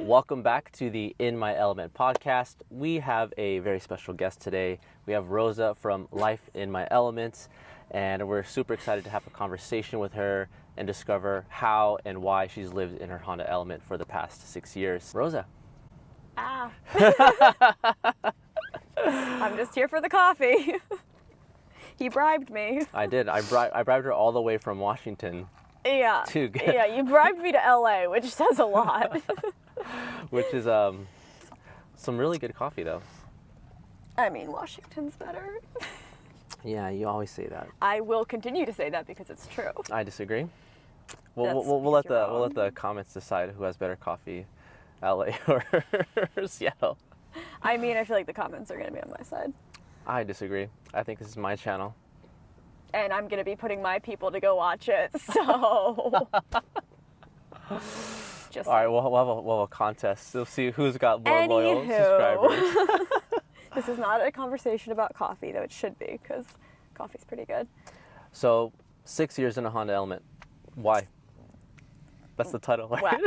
Welcome back to the In My Element podcast. We have a very special guest today. We have Rosa from Life in My Element, and we're super excited to have a conversation with her and discover how and why she's lived in her Honda Element for the past 6 years. Rosa. I'm just here for the coffee. He bribed me. I did. I bribed her all the way from Washington. Yeah. Yeah, you bribed me to LA, which says a lot. Which is some really good coffee, though. I mean, Washington's better. Yeah, you always say that. I will continue to say that because it's true. I disagree. We'll let the comments decide who has better coffee, LA or Seattle. I mean, I feel like the comments are going to be on my side. I disagree. I think this is my channel. And I'm going to be putting my people to go watch it, so... Just all right, we'll have a contest. We'll see who's got more loyal subscribers. This is not a conversation about coffee, though it should be, because coffee's pretty good. So, 6 years in a Honda Element. Why? That's the title, right?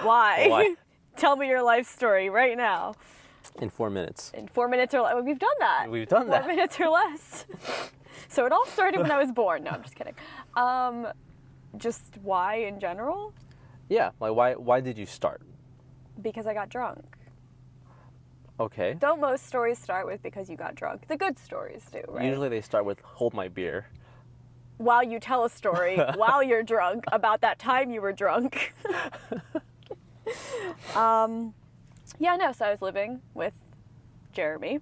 Why? Why? Tell me your life story right now. In 4 minutes. In 4 minutes or less. We've done that. We've done that. 4 minutes or less. So it all started when I was born. No, I'm just kidding. Just why in general? Yeah, like why did you start? Because I got drunk. Okay. Don't most stories start with because you got drunk? The good stories do, right? Usually they start with hold my beer. While you tell a story while you're drunk about that time you were drunk. Yeah, no, so I was living with Jeremy,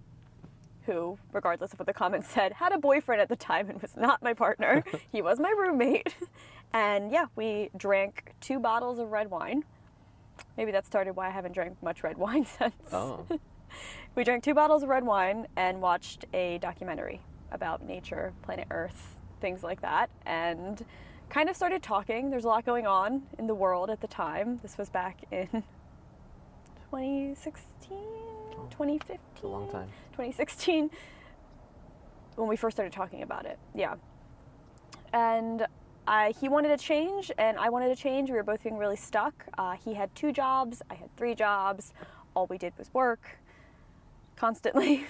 who, regardless of what the comments said, had a boyfriend at the time and was not my partner. He was my roommate. And yeah, we drank 2 bottles of red wine. Maybe that started why I haven't drank much red wine since. Oh. We drank 2 bottles of red wine and watched a documentary about nature, planet Earth, things like that, and kind of started talking. There's a lot going on in the world at the time. This was back in 2016, 2015? It's a long time. 2016, when we first started talking about it, yeah. And he wanted to change, and I wanted to change. We were both feeling really stuck. He had 2 jobs, I had 3 jobs. All we did was work constantly,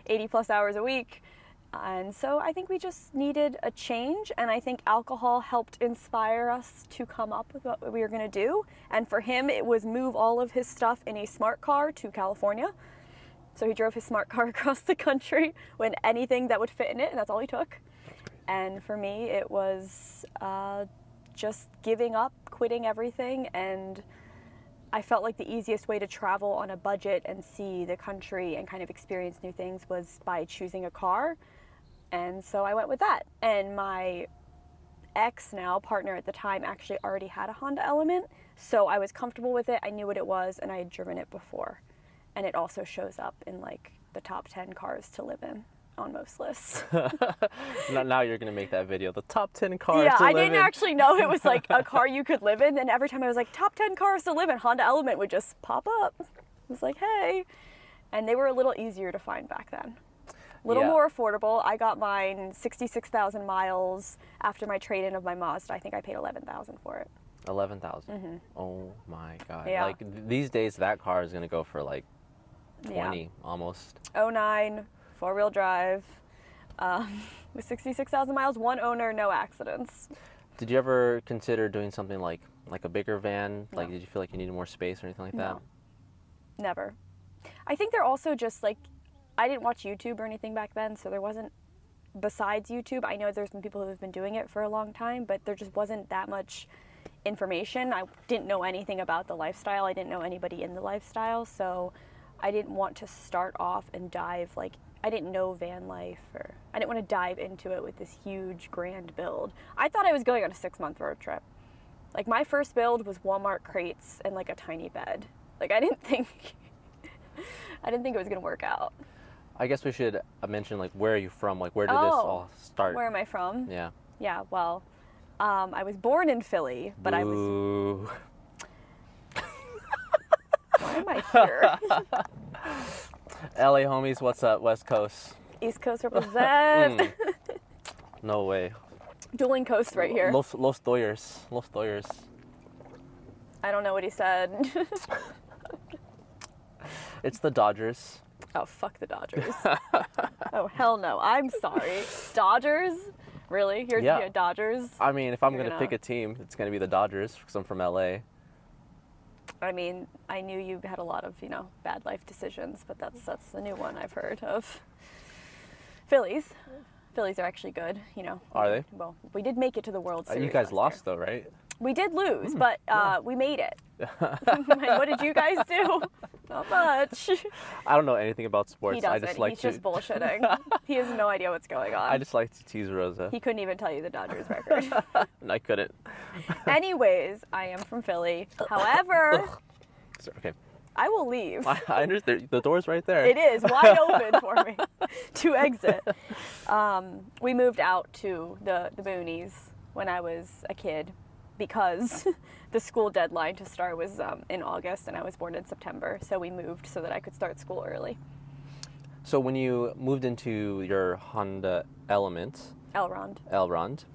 80 plus hours a week. And so I think we just needed a change, and I think alcohol helped inspire us to come up with what we were going to do. And for him, it was move all of his stuff in a smart car to California. So he drove his smart car across the country with anything that would fit in it, and that's all he took. And for me, it was just giving up, quitting everything, and I felt like the easiest way to travel on a budget and see the country and kind of experience new things was by choosing a car. And so I went with that. And my ex now, partner at the time, actually already had a Honda Element. So I was comfortable with it. I knew what it was, and I had driven it before. And it also shows up in like the top 10 cars to live in on most lists. Now you're going to make that video, the top 10 cars yeah, to live in. I didn't actually know it was like a car you could live in. And every time I was like, top 10 cars to live in, Honda Element would just pop up. I was like, hey. And they were a little easier to find back then. A little more affordable. I got mine 66,000 miles after my trade-in of my Mazda. I think I paid $11,000 for it. 11,000. Mm-hmm. Oh my God. Yeah. Like these days that car is going to go for like 20 almost. 09, 4-wheel drive, with 66,000 miles, 1 owner, no accidents. Did you ever consider doing something like a bigger van? No. Like did you feel like you needed more space or anything like that? No. Never. I think they're also just like, I didn't watch YouTube or anything back then, so there wasn't, besides YouTube, I know there's been people who have been doing it for a long time, but there just wasn't that much information. I didn't know anything about the lifestyle. I didn't know anybody in the lifestyle, so I didn't want to start off and dive, like, I didn't know van life, or I didn't want to dive into it with this huge grand build. I thought I was going on a 6-month road trip. Like, my first build was Walmart crates and like a tiny bed. Like, I didn't think it was gonna work out. I guess we should mention, like, where are you from? Like, where did this all start? Where am I from? Yeah. Yeah, well, I was born in Philly, but I was... Why am I here? LA homies, what's up? West Coast. East Coast represent. No way. Dueling coast right here. Los Doyers. I don't know what he said. It's the Dodgers. Oh, fuck the Dodgers. Oh, hell no. I'm sorry. Dodgers? Really? You're Dodgers? I mean, if I'm You're going to pick a team, it's going to be the Dodgers because I'm from LA. I mean, I knew you had a lot of, bad life decisions, but that's the new one I've heard of. Phillies. Phillies are actually good, Are they? Well, we did make it to the World Series. You guys lost, though, right? We did lose, but we made it. What did you guys do? Not much. I don't know anything about sports. He doesn't. I just like He's just bullshitting. He has no idea what's going on. I just like to tease Rosa. He couldn't even tell you the Dodgers record. I couldn't. Anyways, I am from Philly. However, Sorry, okay. I will leave. I understand. The door's right there. It is wide open for me to exit. We moved out to the boonies when I was a kid because the school deadline to start was in August and I was born in September. So we moved so that I could start school early. So when you moved into your Honda Element, Elrond,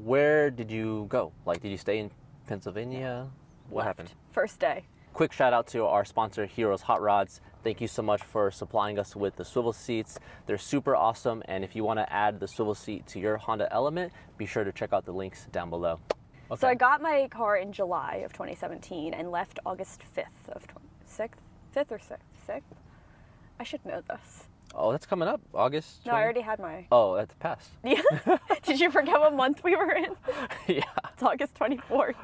where did you go? Like, did you stay in Pennsylvania? What happened? First day. Quick shout out to our sponsor, Heroes Hot Rods. Thank you so much for supplying us with the swivel seats. They're super awesome, and if you want to add the swivel seat to your Honda Element, be sure to check out the links down below. Okay. So I got my car in July of 2017 and left August 5th of 5th or 6th? I should know this. Oh, that's coming up, August 20? No, I already had my... Oh, that's past. Yeah. Did you forget what month we were in? Yeah. It's August 24th.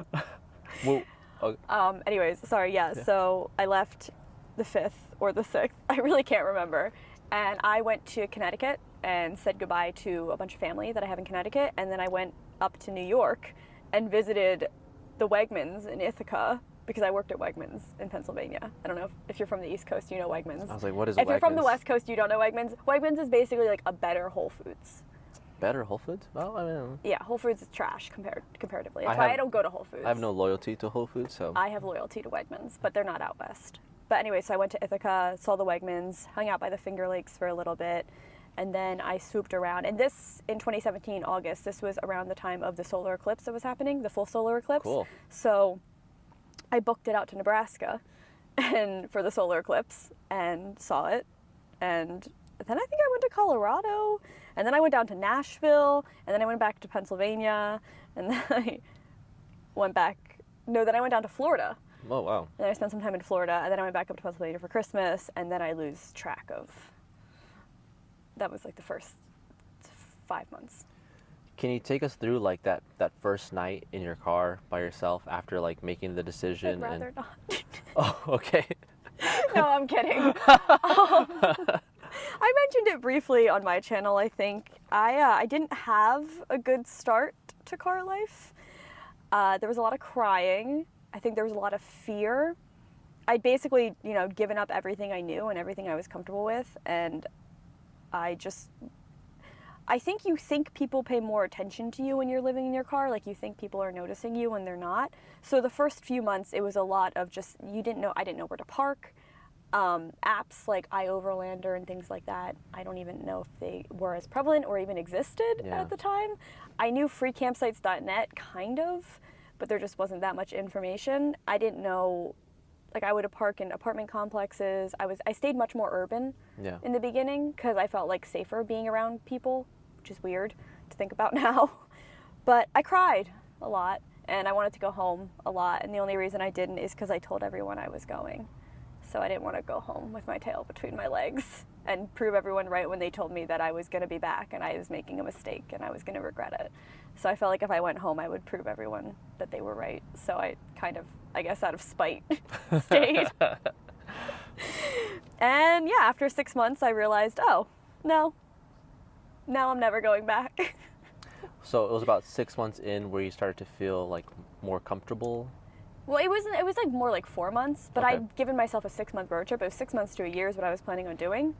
Well, okay. Anyways, sorry, yeah. So I left the 5th or the 6th. I really can't remember. And I went to Connecticut and said goodbye to a bunch of family that I have in Connecticut. And then I went up to New York and visited the Wegmans in Ithaca because I worked at Wegmans in Pennsylvania. I don't know if you're from the East Coast, you know Wegmans. I was like, what is If Wegmans? you're from the West Coast, you don't know Wegmans. Wegmans is basically like a better Whole Foods. Better Whole Foods? Well, I mean... Yeah, Whole Foods is trash comparatively. That's why I don't go to Whole Foods. I have no loyalty to Whole Foods, so... I have loyalty to Wegmans, but they're not out west. But anyway, so I went to Ithaca, saw the Wegmans, hung out by the Finger Lakes for a little bit, and then I swooped around. And this, in 2017, August, this was around the time of the solar eclipse that was happening, the full solar eclipse. Cool. So I booked it out to Nebraska and for the solar eclipse and saw it. And then I think I went to Colorado, and then I went down to Nashville, and then I went back to Pennsylvania, and then I went down to Florida. Oh, wow. And I spent some time in Florida, and then I went back up to Pennsylvania for Christmas, and then I lose track of, that was like the first 5 months. Can you take us through like that first night in your car by yourself after like making the decision? I'd rather not. Oh, okay. No, I'm kidding. I mentioned it briefly on my channel, I think. I didn't have a good start to car life. There was a lot of crying. I think there was a lot of fear. I'd basically, given up everything I knew and everything I was comfortable with, and I think you think people pay more attention to you when you're living in your car, like you think people are noticing you when they're not. So the first few months, it was a lot of just, I didn't know where to park. Apps like iOverlander and things like that, I don't even know if they were as prevalent or even existed at the time. I knew freecampsites.net, kind of, but there just wasn't that much information. I didn't know, like I would park in apartment complexes. I stayed much more urban in the beginning because I felt like safer being around people, which is weird to think about now. But I cried a lot and I wanted to go home a lot, and the only reason I didn't is because I told everyone I was going. So I didn't want to go home with my tail between my legs and prove everyone right when they told me that I was going to be back and I was making a mistake and I was going to regret it. So I felt like if I went home, I would prove everyone that they were right. So I kind of, I guess out of spite, stayed. And yeah, after 6 months, I realized, oh, no, now I'm never going back. So it was about 6 months in where you started to feel like more comfortable? Well, it was like more like 4 months, but Okay. I'd given myself a 6-month road trip. It was 6 months to a year is what I was planning on doing.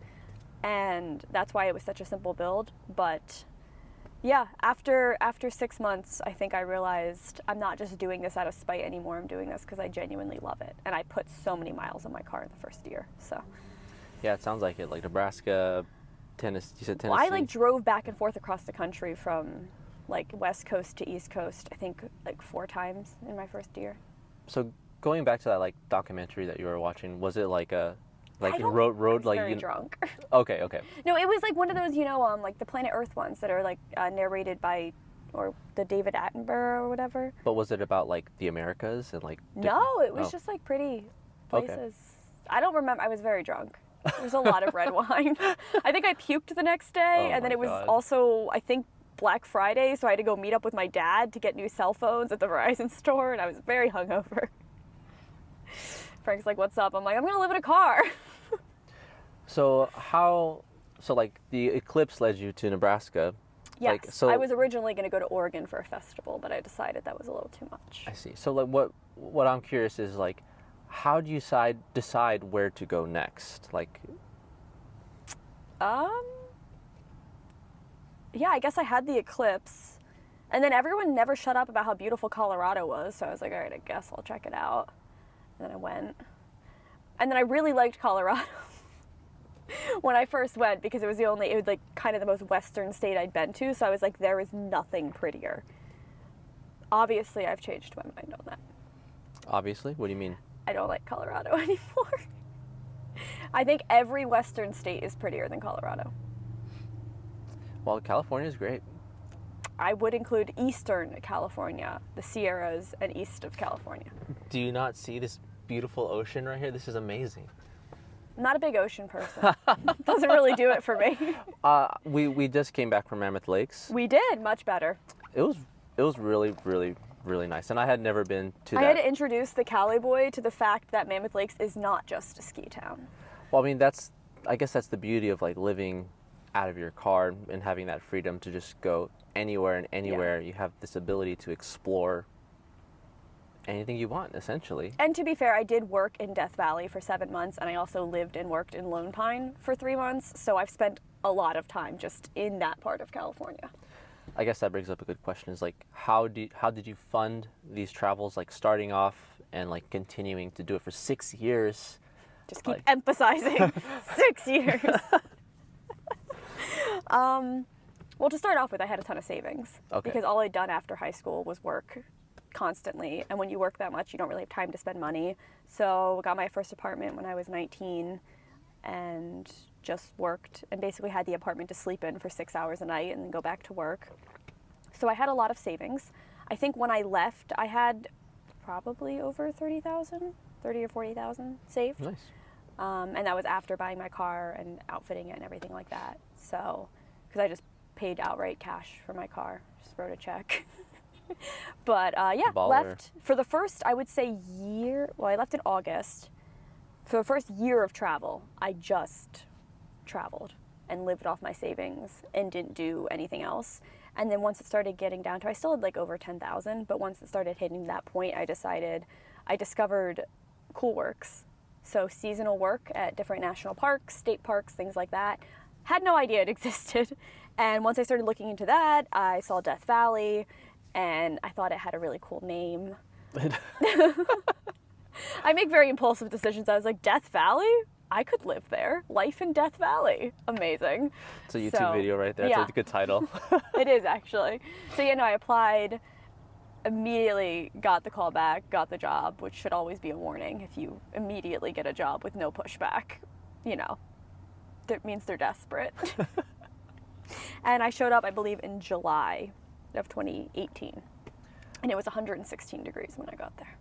And that's why it was such a simple build. But yeah, after 6 months, I think I realized I'm not just doing this out of spite anymore. I'm doing this because I genuinely love it. And I put so many miles on my car in the first year, so. Yeah, it sounds like it. Like Nebraska, Tennessee, you said Tennessee? Well, I like drove back and forth across the country from like West Coast to East Coast, I think like 4 times in my first year. So going back to that like documentary that you were watching, was it like a like I don't- road I was like very drunk. Okay, okay. No, it was like one of those, like the Planet Earth ones that are like narrated by, or the David Attenborough or whatever. But was it about like the Americas and like No, it was oh. just like pretty Okay. places. I don't remember. I was very drunk. There was a lot of red wine. I think I puked the next day, Oh and then my it was God. also, I think, Black Friday, so I had to go meet up with my dad to get new cell phones at the Verizon store, and I was very hungover. Frank's like, "What's up?" I'm like, "I'm gonna live in a car." So like the eclipse led you to Nebraska. Yes, Like, so I was originally going to go to Oregon for a festival, but I decided that was a little too much. I see. So like what I'm curious is like how do you decide where to go next? Like Yeah, I guess I had the eclipse, and then everyone never shut up about how beautiful Colorado was, so I was like, all right, I guess I'll check it out. And then I went, and then I really liked Colorado when I first went, because it was like kind of the most western state I'd been to, so I was like, there is nothing prettier. Obviously, I've changed my mind on that. obviously, what do you mean? I don't like Colorado anymore. I think every western state is prettier than Colorado. Well, California is great. I would include eastern California, the Sierras, and east of California. Do you not see this beautiful ocean right here? This is amazing. I'm not a big ocean person. Doesn't really do it for me. We just came back from Mammoth Lakes. We did much better. It was really, really, really nice, and I had never been to I that. had to introduce the Cali boy to the fact that Mammoth Lakes is not just a ski town. Well, I mean, I guess that's the beauty of like living out of your car and having that freedom to just go anywhere and anywhere. You have this ability to explore anything you want, essentially. And to be fair, I did work in Death Valley for 7 months, and I also lived and worked in Lone Pine for 3 months, so I've spent a lot of time just in that part of California. I guess that brings up a good question, is like how did you fund these travels, like starting off and like continuing to do it for 6 years? Just keep Like- emphasizing 6 years. Well, to start off with, I had a ton of savings. Okay. Because all I'd done after high school was work constantly. And when you work that much, you don't really have time to spend money. So I got my first apartment when I was 19 and just worked and basically had the apartment to sleep in for 6 hours a night and then go back to work. So I had a lot of savings. I think when I left, I had probably over 30,000, 30 or 40,000 saved. Nice. And that was after buying my car and outfitting it and everything like that. So, because I just paid outright cash for my car, just wrote a check. But yeah, Baller. left for the first, I would say, year. Well, I left in August. For the first year of travel, I just traveled and lived off my savings and didn't do anything else. And then once it started getting down to, I still had like over 10,000, but once it started hitting that point, I discovered Cool Works. So seasonal work at different national parks, state parks, things like that. Had no idea it existed. And once I started looking into that, I saw Death Valley, and I thought it had a really cool name. I make very impulsive decisions. I was like, Death Valley? I could live there. Life in Death Valley. Amazing. It's a YouTube video right there. Yeah. It's a good title. It is, actually. So, I applied, immediately got the call back, got the job, which should always be a warning. If you immediately get a job with no pushback, that means they're desperate. And I showed up, I believe, in July of 2018. And it was 116 degrees when I got there.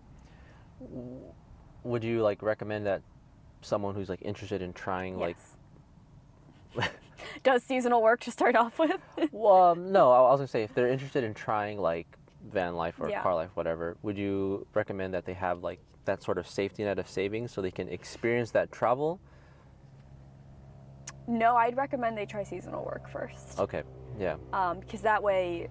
Would you like recommend that someone who's like interested in trying Yes. Does seasonal work to start off with? well, no, I was gonna say if they're interested in trying like van life or Yeah. car life, whatever, would you recommend that they have like that sort of safety net of savings so they can experience that travel? No, I'd recommend they try seasonal work first. Okay, yeah. Because that way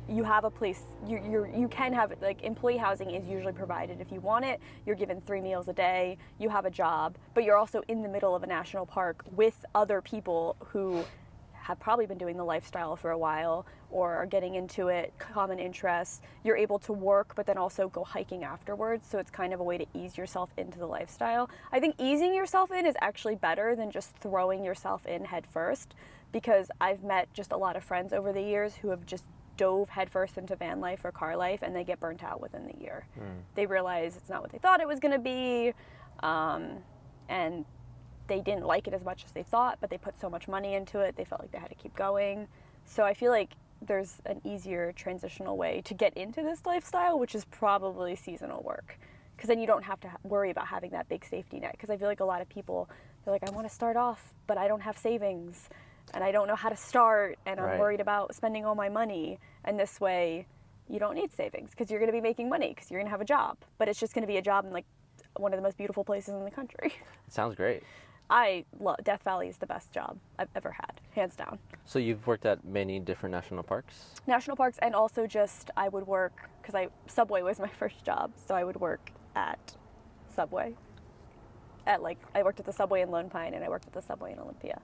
you have a place, you can have, like, employee housing is usually provided if you want it. You're given 3 meals a day, you have a job, but you're also in the middle of a national park with other people who have probably been doing the lifestyle for a while or are getting into it, common interests. You're able to work, but then also go hiking afterwards. So it's kind of a way to ease yourself into the lifestyle. I think easing yourself in is actually better than just throwing yourself in head first, because I've met just a lot of friends over the years who have just dove headfirst into van life or car life, and they get burnt out within the year. They realize it's not what they thought it was going to be, and they didn't like it as much as they thought, but they put so much money into it, they felt like they had to keep going. So I feel like there's an easier transitional way to get into this lifestyle, which is probably seasonal work, because then you don't have to worry about having that big safety net. Because I feel like a lot of people, they're like, I want to start off, but I don't have savings, and I don't know how to start, and I'm worried about spending all my money. And this way, you don't need savings, because you're going to be making money, because you're going to have a job. But it's just going to be a job in like one of the most beautiful places in the country. It sounds great. I love Death Valley is the best job I've ever had, hands down. So you've worked at many different national parks? National parks, and also just I would work, because Subway was my first job, so I would work at Subway. I worked at the Subway in Lone Pine, and I worked at the Subway in Olympia.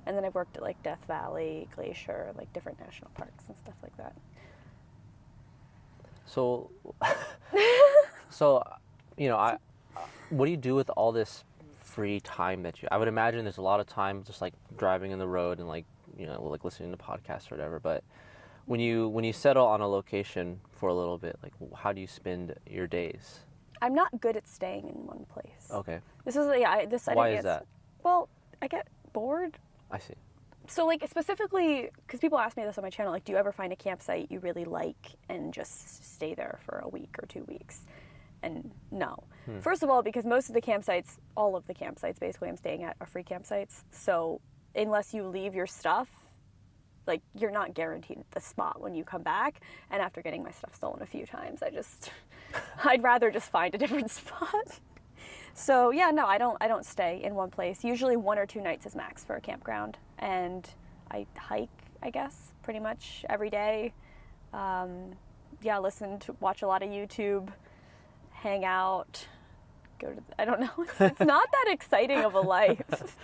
And then I've worked at like Death Valley, Glacier, like different national parks and stuff like that. So, what do you do with all this free time that I would imagine there's a lot of time just like driving in the road and like, like listening to podcasts or whatever, but when you settle on a location for a little bit, like how do you spend your days? I'm not good at staying in one place. Okay. Why is that? Well, I get bored. I see. So like specifically, because people ask me this on my channel, like, do you ever find a campsite you really like and just stay there for a week or 2 weeks? And no. First of all, because most of the campsites, all of the campsites basically I'm staying at are free campsites. So unless you leave your stuff, like you're not guaranteed the spot when you come back. And after getting my stuff stolen a few times, I'd rather just find a different spot. So yeah, no, I don't stay in one place. Usually 1 or 2 nights is max for a campground. And I hike, I guess, pretty much every day. Watch a lot of YouTube, hang out, I don't know, it's not that exciting of a life.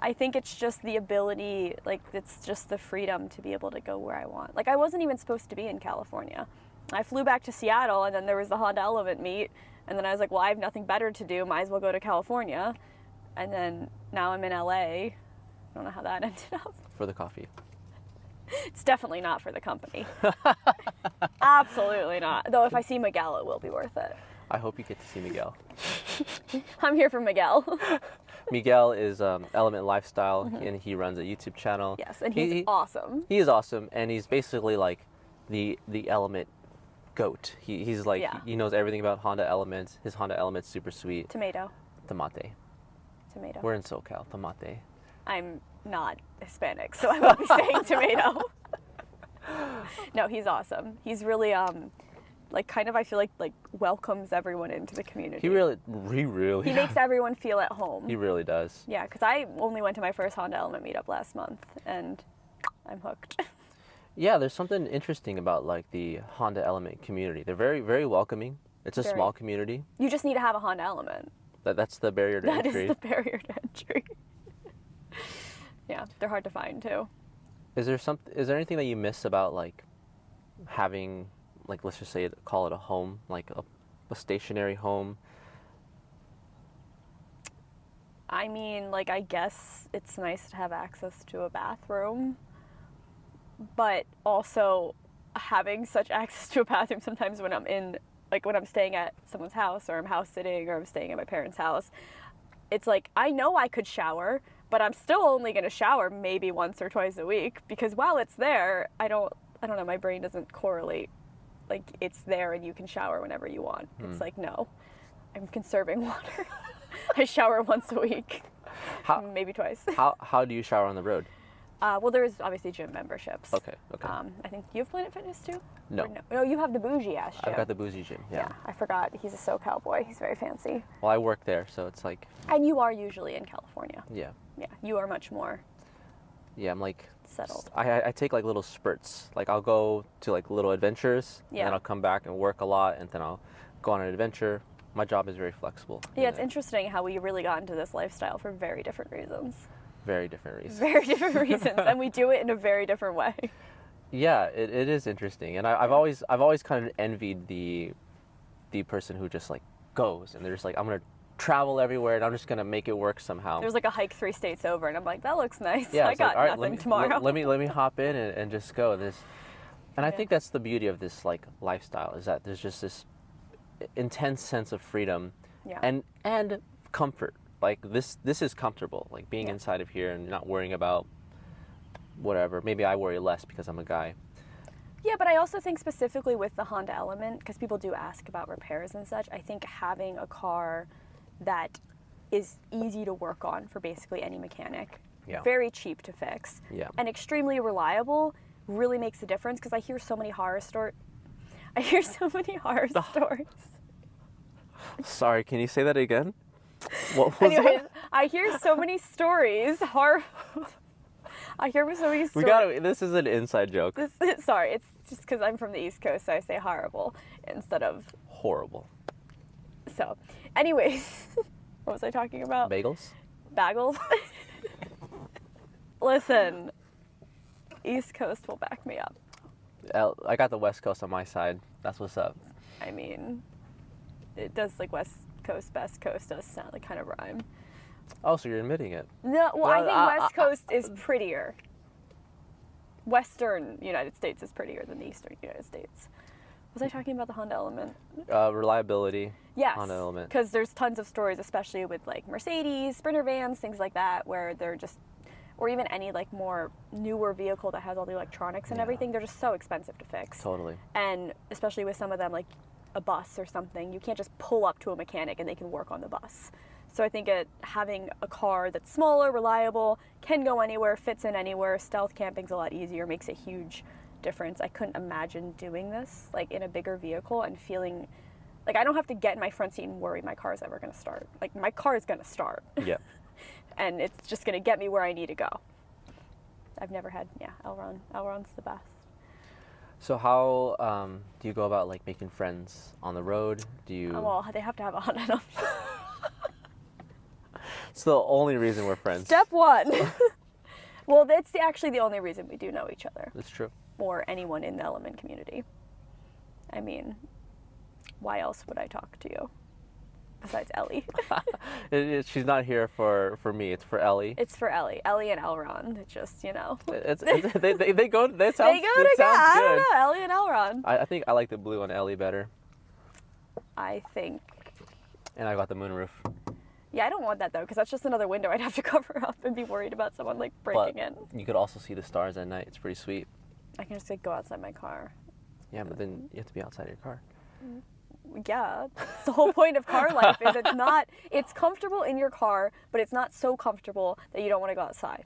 I think it's just the ability, like it's just the freedom to be able to go where I want. Like I wasn't even supposed to be in California. I flew back to Seattle, and then there was the Honda Element meet, and then I was like, well, I have nothing better to do, might as well go to California. And then now I'm in LA. I don't know how that ended up. For the coffee. It's definitely not for the company. Absolutely not. Though if I see Miguel, it will be worth it. I hope you get to see Miguel. I'm here for Miguel. Miguel is Element Lifestyle, and he runs a YouTube channel. Yes, and he's awesome. He is awesome, and he's basically like the Element goat. He's like, he knows everything about Honda Elements. His Honda Element's super sweet. Tomato. We're in SoCal. Tomate. I'm not Hispanic, so I won't be saying tomato. No, he's awesome. He's really I feel like welcomes everyone into the community. He really He makes everyone feel at home. He really does. Yeah, because I only went to my first Honda Element meetup last month, and I'm hooked. Yeah, there's something interesting about like the Honda Element community. They're very, very welcoming. It's a small community. You just need to have a Honda Element. That's the barrier to entry. That is the barrier to entry. Yeah, they're hard to find too. Is there anything that you miss about like having, like, let's just say call it a home, like a stationary home? I mean, like, I guess it's nice to have access to a bathroom, but also having such access to a bathroom sometimes when I'm staying at someone's house, or I'm house sitting, or I'm staying at my parents' house, it's like, I know I could shower, but I'm still only going to shower maybe once or twice a week, because while it's there, I don't know, my brain doesn't correlate, like, it's there and you can shower whenever you want. It's like, no, I'm conserving water. I shower once a week, maybe twice. How do you shower on the road? Well, there's obviously gym memberships. Okay. I think you have Planet Fitness too? No. No, you have the bougie ass gym. I've got the bougie gym, yeah. I forgot. He's a SoCal boy. He's very fancy. Well, I work there, so it's like... And you are usually in California. Yeah. Yeah, you are much more... Yeah, I'm like... settled. I take like little spurts. Like I'll go to like little adventures, and then I'll come back and work a lot, and then I'll go on an adventure. My job is very flexible. Yeah, it's interesting how we really got into this lifestyle for very different reasons. Very different reasons. Very different reasons, and we do it in a very different way. Yeah, it is interesting, and I've always kind of envied the person who just like goes, and they're just like, I'm gonna travel everywhere, and I'm just gonna make it work somehow. There's like a hike 3 states over, and I'm like, that looks nice. Yeah, I got like, all right, nothing tomorrow. Let me hop in and just go. And I Yeah. think that's the beauty of this like lifestyle, is that there's just this intense sense of freedom Yeah. and comfort. Like this is comfortable, like being Yeah. inside of here and not worrying about whatever. Maybe I worry less because I'm a guy. Yeah, but I also think specifically with the Honda Element, because people do ask about repairs and such, I think having a car that is easy to work on for basically any mechanic, Yeah. very cheap to fix, Yeah. and extremely reliable really makes a difference, because I hear so many horror stories. I hear so many horror stories. Sorry, can you say that again? What was Anyways, that? I hear so many stories. I hear so many stories. We gotta. This is an inside joke. Sorry, it's just because I'm from the East Coast, so I say horrible instead of Horrible. so. Anyways, what was I talking about? Bagels. Bagels. Listen, East Coast will back me up. I got the West Coast on my side. That's what's up. I mean, it does like West Coast, Best Coast does sound like kind of rhyme. Oh, so you're admitting it? No, well, I Well, think West Coast is prettier. Western United States is prettier than the Eastern United States. Was I talking about the Honda Element? Reliability. Yes. Honda Element. Because there's tons of stories, especially with like Mercedes, Sprinter vans, things like that, where they're just, or even any like more newer vehicle that has all the electronics and Yeah. everything, they're just so expensive to fix. Totally. And especially with some of them, like a bus or something, you can't just pull up to a mechanic and they can work on the bus. So I think having a car that's smaller, reliable, can go anywhere, fits in anywhere, stealth camping's a lot easier, makes a huge difference. I couldn't imagine doing this like in a bigger vehicle and feeling like I don't have to get in my front seat and worry my car's ever going to start. Like my car is going to start. Yeah. And it's just going to get me where I need to go. I've never had, Elron. Elron's the best. So how do you go about like making friends on the road? Do you? Well, they have to have a Honda. It's the only reason we're friends. Step one. Well, that's actually the only reason we do know each other, That's true. or anyone in the Element community. I mean, why else would I talk to you besides Ellie? She's not here for me. It's for Ellie. It's for Ellie. Ellie and Elron. It's just, you know. They go. That sounds. They go that together. sounds I good. don't know. Ellie and Elron. I think I like the blue on Ellie better, I think. and I got the moonroof. Yeah, I don't want that though, because that's just another window I'd have to cover up and be worried about someone like breaking in. You could also see the stars at night. It's pretty sweet. I can just like go outside my car. Yeah, but then you have to be outside your car. Yeah, it's the whole point of car life is it's comfortable in your car, but it's not so comfortable that you don't want to go outside.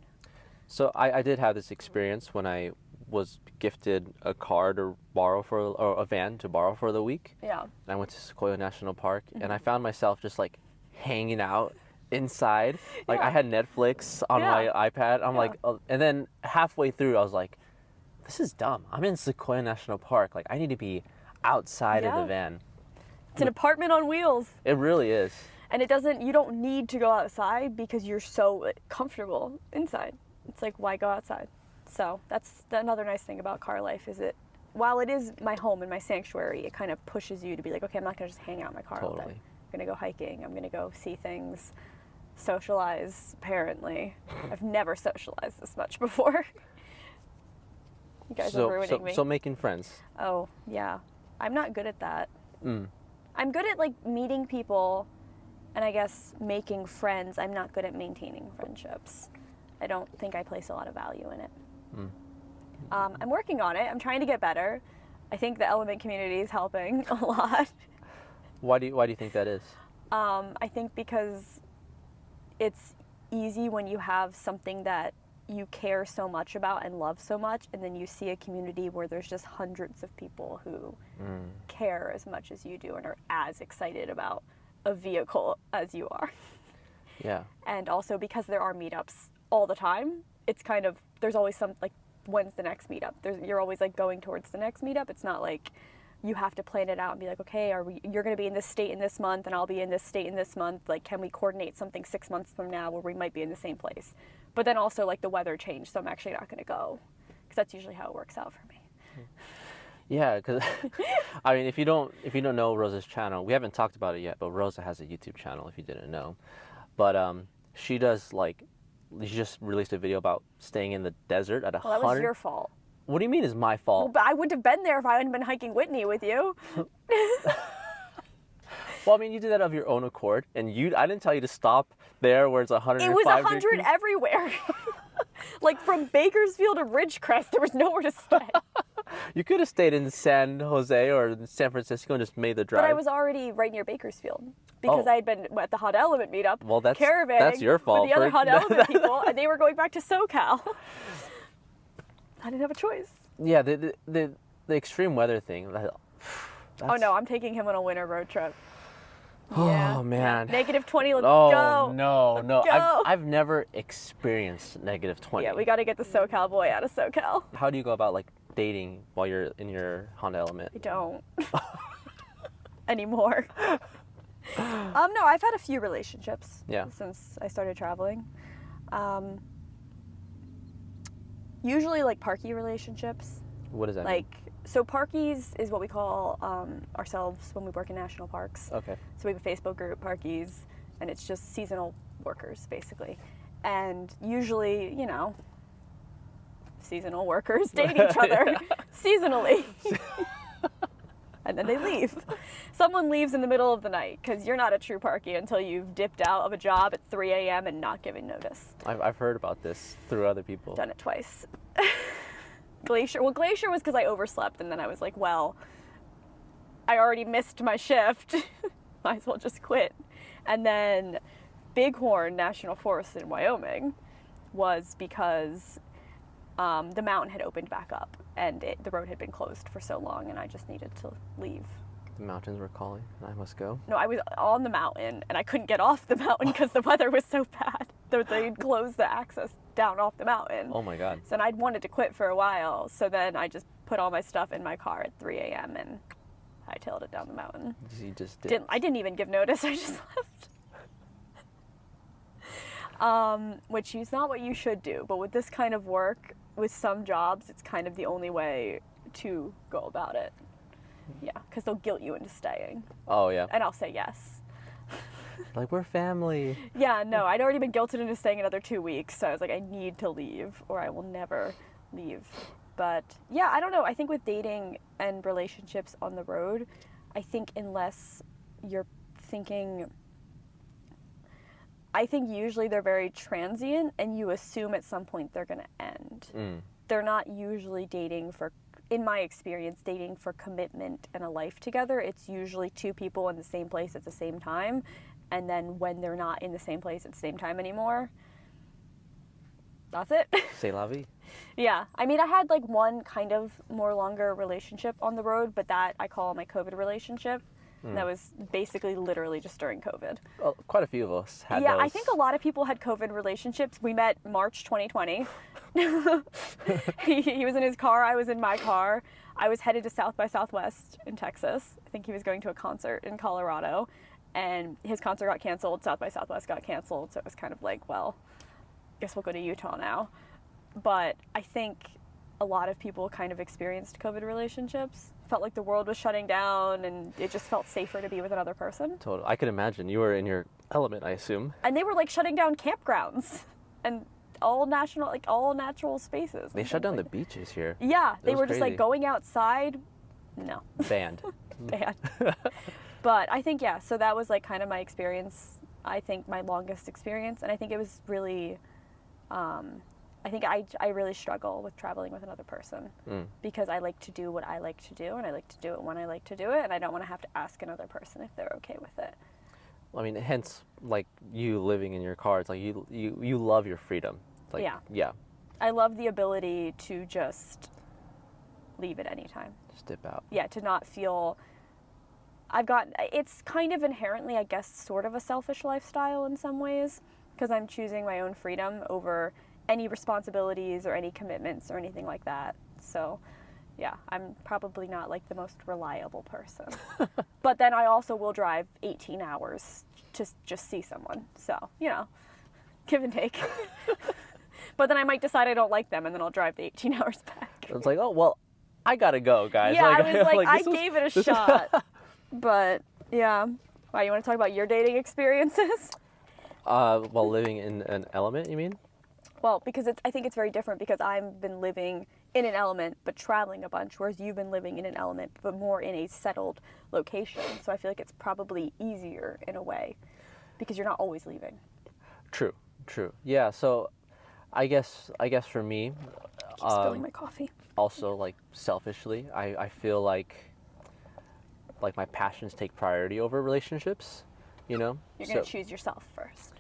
So I did have this experience when I was gifted a car to borrow or a van to borrow for the week. Yeah. And I went to Sequoia National Park, and I found myself just like hanging out inside. Like I Yeah. had Netflix on Yeah. my iPad. I'm Yeah. like, and then halfway through, I was like, this is dumb. I'm in Sequoia National Park. Like I need to be outside of Yeah. the van. It's an apartment on wheels. It really is. And you don't need to go outside because you're so comfortable inside. It's like, why go outside? So that's another nice thing about car life is while it is my home and my sanctuary, it kind of pushes you to be like, okay, I'm not going to just hang out in my car all day. Totally. I'm going to go hiking. I'm going to go see things, socialize, apparently. I've never socialized this much before. You guys are ruining me. So making friends. Oh, yeah. I'm not good at that. Mm. I'm good at like meeting people and I guess making friends. I'm not good at maintaining friendships. I don't think I place a lot of value in it. Mm. I'm working on it. I'm trying to get better. I think the Element community is helping a lot. Why do you think that is? I think because it's easy when you have something that you care so much about and love so much, and then you see a community where there's just hundreds of people who care as much as you do and are as excited about a vehicle as you are. Yeah. And also because there are meetups all the time, it's kind of, there's always some, like, when's the next meetup? You're always, like, going towards the next meetup. It's not like you have to plan it out and be like, okay, you're going to be in this state in this month and I'll be in this state in this month. Like, can we coordinate something 6 months from now where we might be in the same place? But then also, like, the weather changed, so I'm actually not going to go because that's usually how it works out for me. Yeah, because I mean, if you don't know Rosa's channel, we haven't talked about it yet, but Rosa has a YouTube channel. If you didn't know, but she does she just released a video about staying in the desert at Well, that was your fault. What do you mean is my Well, fault? but I wouldn't have been there if I hadn't been hiking Whitney with you. Well, I mean, you did that of your own accord, and I didn't tell you to stop there where it's 105 It was 100 degrees. everywhere. Like from Bakersfield to Ridgecrest, there was nowhere to stay. You could have stayed in San Jose or San Francisco and just made the drive. But I was already right near Bakersfield because Oh. I had been at the Hot Element meetup. Well, that's caravanning your fault with the other for- Hot Element people, and they were going back to SoCal. I didn't have a choice. Yeah, the extreme weather thing. Oh no, I'm taking him on a winter road trip. Oh man. -20, let's Oh go. no. go. I've never experienced -20. Yeah, we got to get the SoCal boy out of SoCal. How do you go about like dating while you're in your Honda Element? I don't anymore. No, I've had a few relationships since I started traveling. Usually like parky relationships. What does that mean? So parkies is what we call ourselves when we work in national parks. Okay. So we have a Facebook group, Parkies, and it's just seasonal workers, basically. And usually, seasonal workers date each other seasonally. And then they leave. Someone leaves in the middle of the night because you're not a true Parky until you've dipped out of a job at 3 a.m. and not giving notice. I've heard about this through other people. Done it twice. Glacier was because I overslept, and then I was like, well, I already missed my shift. Might as well just quit. And then Bighorn National Forest in Wyoming was because the mountain had opened back up, and the road had been closed for so long, and I just needed to leave. The mountains were calling, and I must go. No, I was on the mountain, and I couldn't get off the mountain because the weather was so bad that they'd closed the access down off the mountain. Oh my God. So then I'd wanted to quit for a while, so then I just put all my stuff in my car at 3 a.m. and hightailed it down the mountain. You just did. I didn't even give notice, I just left. Which is not what you should do, but with this kind of work, with some jobs, it's kind of the only way to go about it. Yeah, because they'll guilt you into staying. Oh yeah. And I'll say yes. Like, we're family. Yeah, no, I'd already been guilted into staying another 2 weeks, so I was like, I need to leave, or I will never leave. But yeah, I don't know. I think with dating and relationships on the road, I think unless you're thinking, I think usually they're very transient, and you assume at some point they're going to end. They're not usually dating for, in my experience, dating for commitment and a life together. It's usually two people in the same place at the same time, and then when they're not in the same place at the same time anymore, that's it. C'est la vie. Yeah, I mean, I had like one kind of more longer relationship on the road, but that I call my COVID relationship. And that was basically literally just during COVID. Well, quite a few of us had Yeah, those. I think a lot of people had COVID relationships. We met March 2020. He was in his car, I was in my car. I was headed to South by Southwest in Texas. I think he was going to a concert in Colorado, and his concert got canceled. South by Southwest got canceled, so it was kind of like, well, guess we'll go to Utah now. But I think a lot of people kind of experienced COVID relationships. Felt like the world was shutting down, and it just felt safer to be with another person. Totally. I could imagine. You were in your element, I assume. And they were like shutting down campgrounds and all natural spaces. They shut down the beaches here. Yeah, It they was were just crazy. like going outside. No. Banned. Bad. But I think, yeah, so that was like kind of my experience. I think my longest experience, and I think it was really, I think I really struggle with traveling with another person because I like to do what I like to do, and I like to do it when I like to do it, and I don't want to have to ask another person if they're okay with it. I mean, hence, like, you living in your car, it's like you love your freedom. Like, yeah. I love the ability to just leave at any time. Just dip out. Yeah, to not feel, it's kind of inherently, I guess, sort of a selfish lifestyle in some ways, because I'm choosing my own freedom over any responsibilities or any commitments or anything like that. So, yeah, I'm probably not like the most reliable person. But then I also will drive 18 hours to just see someone. So, give and take. But then I might decide I don't like them, and then I'll drive the 18 hours back. It's like, oh, well, I gotta go, guys. Yeah, I was like, I this was- gave it a shot. But, yeah. Wow, you want to talk about your dating experiences? While living in an element, you mean? Well, because I think it's very different because I've been living in an element but traveling a bunch, whereas you've been living in an element but more in a settled location. So I feel like it's probably easier in a way because you're not always leaving. True. Yeah, so I guess for me, Keep spilling my coffee. also like selfishly, I feel like my passions take priority over relationships, you know? You're going to choose yourself first.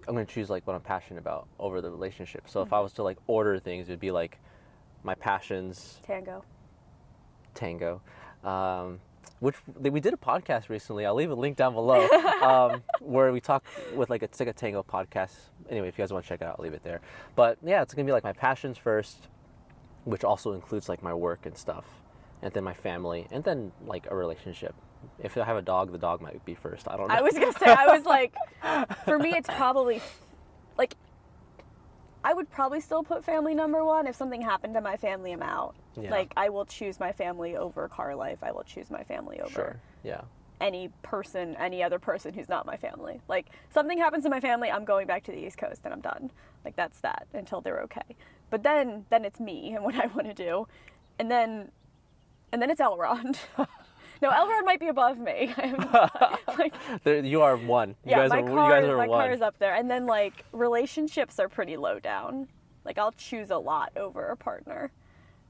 I'm going to choose like what I'm passionate about over the relationship. So if I was to like order things, it'd be like my passions, tango, which we did a podcast recently. I'll leave a link down below where we talk with like it's like a tango podcast. Anyway, if you guys want to check it out, I'll leave it there. But yeah, it's gonna be like my passions first, which also includes like my work and stuff, and then my family, and then like a relationship. If I have a dog, the dog might be first. I don't know. I was gonna say, I was like, for me, it's probably like I would probably still put family number one. If something happened to my family, I'm out. Yeah. Like, I will choose my family over car life. I will choose my family over Sure. Yeah. any other person who's not my family. Like, something happens to my family, I'm going back to the East Coast and I'm done. Like, that's that until they're okay. But then it's me and what I want to do. And then it's Elrond. No, Elrond might be above me. Like, you are one. You yeah, guys are my one. car is up there. And then, like, relationships are pretty low down. Like, I'll choose a lot over a partner.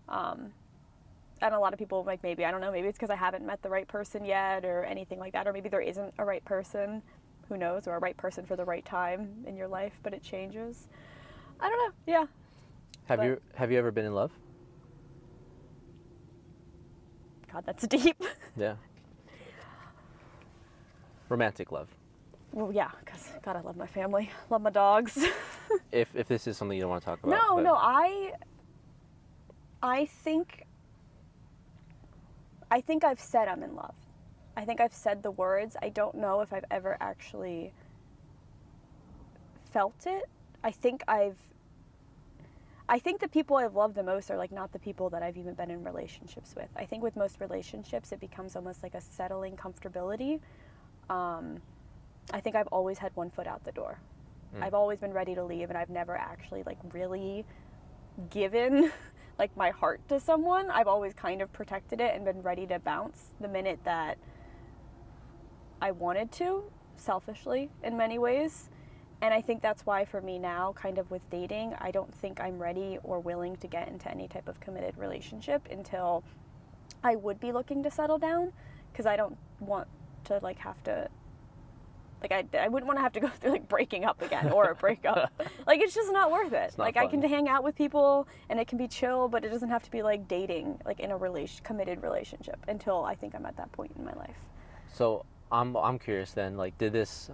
And a lot of people, like, maybe, I don't know, maybe it's because I haven't met the right person yet or anything like that. Or maybe there isn't a right person, who knows, or a right person for the right time in your life, but it changes. I don't know, yeah. Have you ever been in love? God, that's deep. Yeah. Romantic love. Well, yeah, because, God, I love my family. Love my dogs. If this is something you don't want to talk about. No, I think I've said I'm in love. I think I've said the words. I don't know if I've ever actually felt it. I think the people I've loved the most are like not the people that I've even been in relationships with. I think with most relationships it becomes almost like a settling comfortability. I think I've always had one foot out the door. I've always been ready to leave, and I've never actually like really given like my heart to someone. I've always kind of protected it and been ready to bounce the minute that I wanted to, selfishly in many ways. And I think that's why for me now, kind of with dating, I don't think I'm ready or willing to get into any type of committed relationship until I would be looking to settle down, because I don't want to like have to, like I wouldn't want to have to go through like breaking up again or a breakup. Like, it's just not worth it. Like, fun. I can hang out with people and it can be chill, but it doesn't have to be like dating, like in a committed relationship, until I think I'm at that point in my life. So I'm curious then, like, did this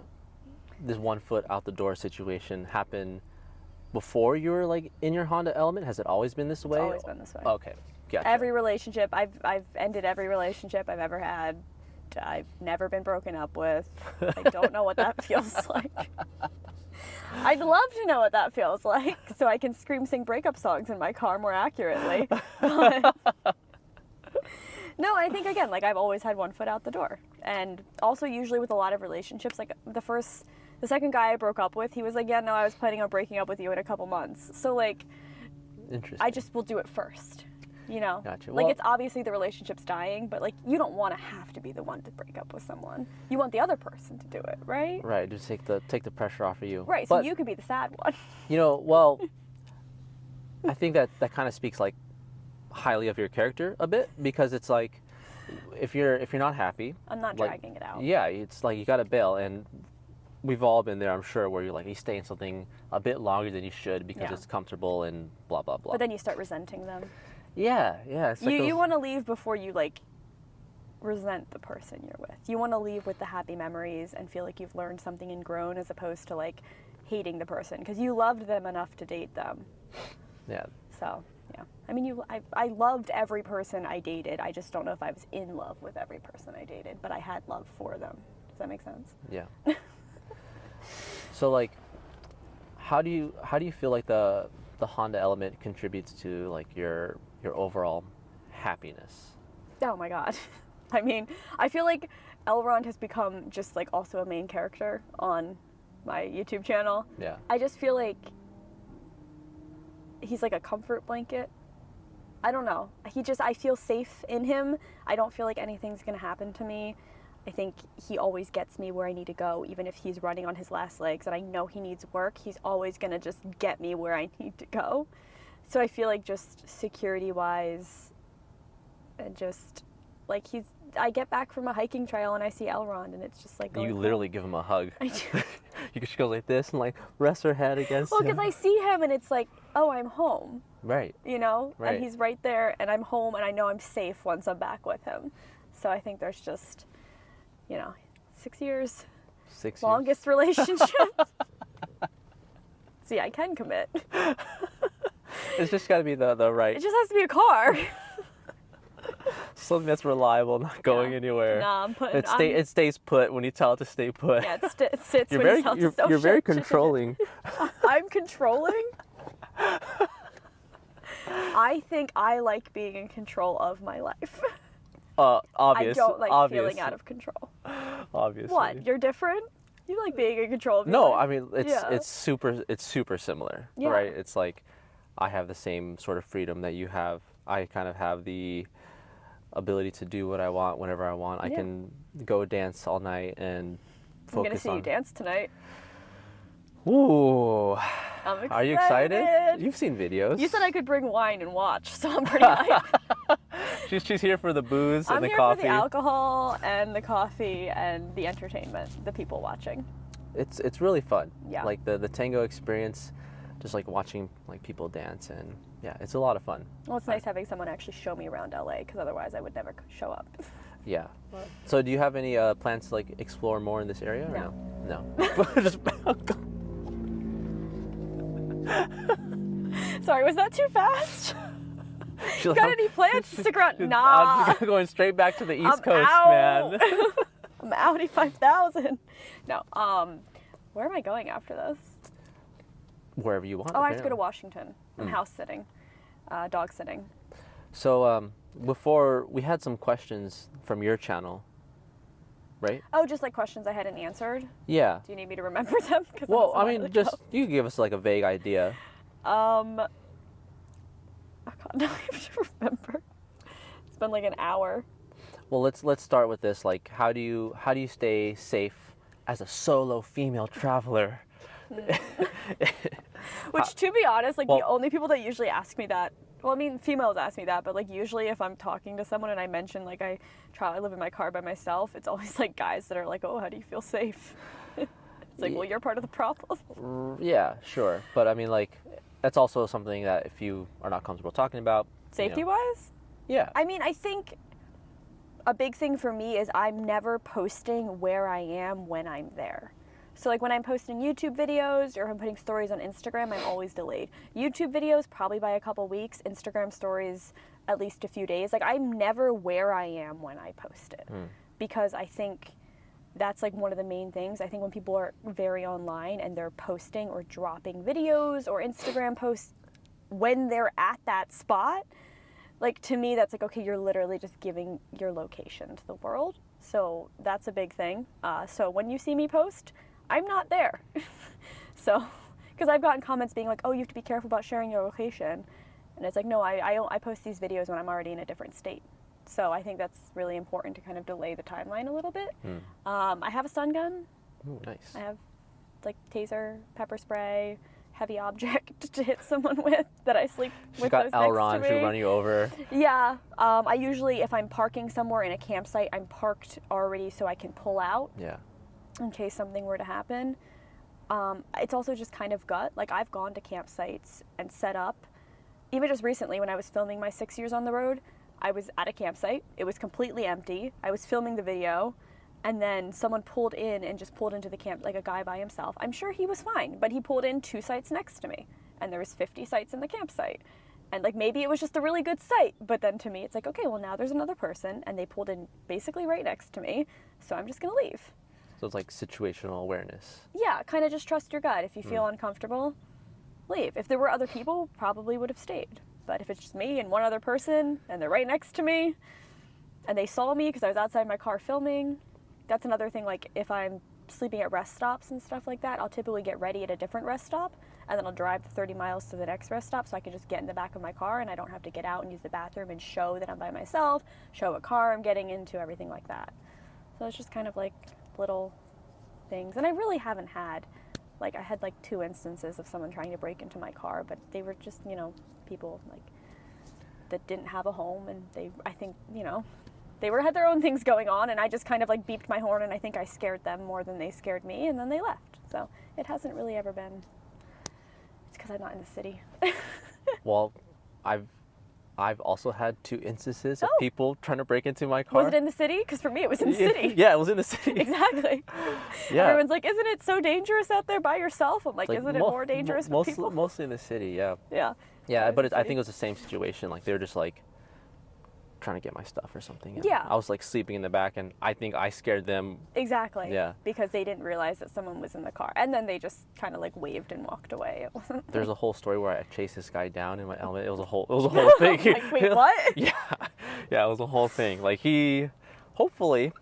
one foot out the door situation happen before you were like in your Honda Element? Has it always been this way? It's always been this way. Okay, gotcha. Every relationship, I've ended every relationship I've ever had. I've never been broken up with. I don't know what that feels like. I'd love to know what that feels like so I can sing breakup songs in my car more accurately. But no, I think, again, like, I've always had one foot out the door. And also usually with a lot of relationships, like the second guy I broke up with, he was like, yeah, no, I was planning on breaking up with you in a couple months. So, like, interesting. I just will do it first. You know, gotcha. Like, it's obviously the relationship's dying, but like, you don't want to have to be the one to break up with someone. You want the other person to do it, right? Right, just take the pressure off of you. Right, so you could be the sad one. You know, well, I think that kind of speaks like highly of your character a bit, because it's like if you're not happy, I'm not dragging it out. Yeah, it's like you got to bail, and we've all been there, I'm sure, where you're like, you stay in something a bit longer than you should because it's comfortable and blah blah blah. But then you start resenting them. Yeah. It's like you want to leave before you like resent the person you're with. You want to leave with the happy memories and feel like you've learned something and grown, as opposed to like hating the person because you loved them enough to date them. Yeah. So yeah, I mean, I loved every person I dated. I just don't know if I was in love with every person I dated, but I had love for them. Does that make sense? Yeah. So like, how do you feel like the Honda Element contributes to like your overall happiness? Oh my God. I mean, I feel like Elrond has become just like also a main character on my YouTube channel. Yeah. I just feel like he's like a comfort blanket I don't know. I feel safe in him. I don't feel like anything's going to happen to me. I think he always gets me where I need to go, even if he's running on his last legs and I know he needs work, he's always going to just get me where I need to go. So I feel like just security-wise, and just, like, I get back from a hiking trail and I see Elrond, and it's just like going You home. literally give him a hug. I do. She goes like this and like rests her head against Well, him. because I see him and it's like, oh, I'm home, Right. you know? Right. And he's right there and I'm home and I know I'm safe once I'm back with him. So I think there's just, 6 years. 6 years. Longest relationship. See, I can commit. It's just got to be the right, It just has to be a car. something that's reliable, not going anywhere. Nah, I'm putting. It stays put when you tell it to stay put. Yeah, it sits You're when very you tell it you're, to. Oh, you're very shit, shit, shit, shit. controlling. I'm controlling? I think I like being in control of my life. Obvious. I don't like obvious, feeling out of control. Obviously. What? You're different? You like being in control of your No, life? I mean Yeah. it's super similar, Yeah. right? It's like I have the same sort of freedom that you have. I kind of have the ability to do what I want whenever I want. I Yeah. can go dance all night and I'm gonna focus see you on. dance tonight. Ooh. I'm excited. Are you excited? You've seen videos. You said I could bring wine and watch, so I'm pretty hyped. She's here for the booze and I'm the here coffee. for the alcohol and the coffee and the entertainment, the people watching. It's really fun. Yeah. Like the tango experience, just like watching like people dance, and yeah, it's a lot of fun. Well, it's nice having someone actually show me around LA, because otherwise I would never show up. Yeah. So do you have any plans to like explore more in this area? Or No. No. Just Sorry, was that too fast? She's Got like, any plans to stick around? I'm Nah. just going straight back to the East I'm Coast, out. man. I'm Audi 5000. No. Where am I going after this? Wherever you want. Oh, I have to go to apparently. Washington. I'm house sitting, dog sitting. So before we had some questions from your channel, right? Oh, just like questions I hadn't answered. Yeah. Do you need me to remember them? 'Cause that Well, was a I while mean, ago. just you could give us like a vague idea. I can't even remember. It's been like an hour. Well, let's start with this. Like, how do you stay safe as a solo female traveler? Which, to be honest, like well- the only people that usually ask me that, well, I mean, females ask me that, but like usually if I'm talking to someone and I mention like I live in my car by myself, it's always like guys that are like, oh, how do you feel safe? It's like, well, you're part of the problem. Yeah, sure. But I mean, like, that's also something that if you are not comfortable talking about, Safety wise? yeah. I mean, I think a big thing for me is I'm never posting where I am when I'm there. So like when I'm posting YouTube videos or I'm putting stories on Instagram, I'm always delayed. YouTube videos probably by a couple weeks, Instagram stories at least a few days. Like I'm never where I am when I post it. Because I think that's like one of the main things. I think when people are very online and they're posting or dropping videos or Instagram posts when they're at that spot, like to me that's like, okay, you're literally just giving your location to the world. So that's a big thing. So when you see me post, I'm not there. So, because I've gotten comments being like, oh, you have to be careful about sharing your location. And it's like, no, I post these videos when I'm already in a different state. So I think that's really important to kind of delay the timeline a little bit. I have a stun gun. Ooh, nice. I have like taser, pepper spray, heavy object to hit someone with that I sleep She's with got those next to Elrond me. who run you over. Yeah. I usually, if I'm parking somewhere in a campsite, I'm parked already so I can pull out Yeah. in case something were to happen. It's also just kind of gut. Like I've gone to campsites and set up. Even just recently when I was filming my 6 years on the road, I was at a campsite. It was completely empty. I was filming the video and then someone pulled in and just pulled into the camp, like a guy by himself. I'm sure he was fine, but he pulled in 2 sites next to me and there was 50 sites in the campsite. And like maybe it was just a really good site, but then to me it's like, okay, well now there's another person and they pulled in basically right next to me, so I'm just gonna leave. So it's like situational awareness. Yeah, kind of just trust your gut. If you feel uncomfortable, leave. If there were other people, probably would have stayed. But if it's just me and one other person and they're right next to me and they saw me because I was outside my car filming, that's another thing. Like if I'm sleeping at rest stops and stuff like that, I'll typically get ready at a different rest stop, and then I'll drive the 30 miles to the next rest stop so I can just get in the back of my car and I don't have to get out and use the bathroom and show that I'm by myself, show what car I'm getting into, everything like that. So it's just kind of like little things. And I really haven't had, like, I had like 2 instances of someone trying to break into my car, but they were just, you know, people like that didn't have a home, and I think, you know, they had their own things going on, and I just kind of like beeped my horn, and I think I scared them more than they scared me, and then they left. So it hasn't really ever been, it's because I'm not in the city. Well, I've also had 2 instances of people trying to break into my car. Was it in the city? Because for me, it was in the city. Yeah, it was in the city. Exactly. Yeah. Everyone's like, isn't it so dangerous out there by yourself? I'm like, isn't it more dangerous with people? Mostly in the city, yeah. Yeah. Yeah, but I think it was the same situation. Like, they were just like trying to get my stuff or something. And yeah. I was like sleeping in the back, and I think I scared them. Exactly. Yeah. Because they didn't realize that someone was in the car, and then they just kind of like waved and walked away. It wasn't. There's a whole story where I chased this guy down in my element. It was a whole thing. Like, wait, what? Yeah, it was a whole thing. Like, he hopefully